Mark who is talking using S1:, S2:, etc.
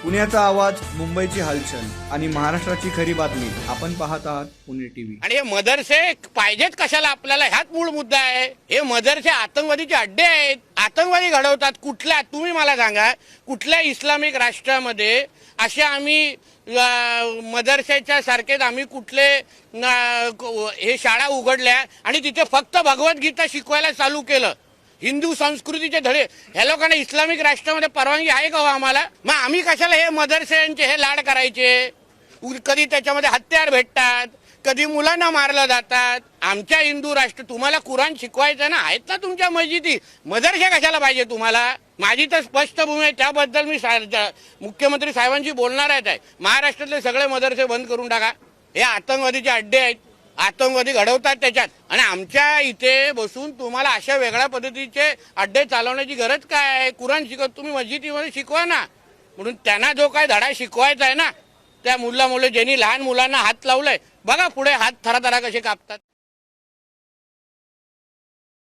S1: पुण्याचा आवाज, मुंबईची हलचल आणि महाराष्ट्राची खरी बातमी. आपण पाहत आहात पुणे टीव्ही.
S2: आणि हे मदरसे पाहिजेत कशाला आपल्याला, ह्याच मूळ मुद्दा आहे. हे मदरसे आतंकवादीचे अड्डे आहेत, आतंकवादी घडवतात. कुठल्या, तुम्ही मला सांगा, कुठल्या इस्लामिक राष्ट्रामध्ये असे आम्ही मदरसेच्या सारखेच आम्ही कुठले हे शाळा उघडल्या आणि तिथे फक्त भगवद्गीता शिकवायला चालू केलं, हिंदू संस्कृतीचे धडे. ह्या लोकांना इस्लामिक राष्ट्रामध्ये परवानगी आहे का हो आम्हाला? मग आम्ही कशाला हे मदरसेंचे हे लाड करायचे? कधी त्याच्यामध्ये हत्यार भेटतात, कधी मुलांना मारलं जातात. आमच्या हिंदू राष्ट्र, तुम्हाला कुराण शिकवायचं ना, आहेत ना तुमच्या मस्जिदी, मदरसे कशाला पाहिजे तुम्हाला? माझी तर स्पष्ट भूमी आहे, त्याबद्दल मी मुख्यमंत्री साहेबांशी बोलणार आहे. महाराष्ट्रातले सगळे मदरसे बंद करून टाका. हे आतंकवादीचे अड्डे आहेत, आतंकवादी घडवतात त्याच्यात. आणि आमच्या इथे बसून तुम्हाला अशा वेगळ्या पद्धतीचे अड्डे चालवण्याची गरज काय आहे? कुराण शिकवत तुम्ही मस्जिदीमध्ये शिकवा ना. म्हणून त्यांना जो काय धडा शिकवायचा आहे ना, त्या मुलं ज्यांनी लहान मुलांना हात लावलाय, बघा पुढे हात थराथरा कसे कापतात.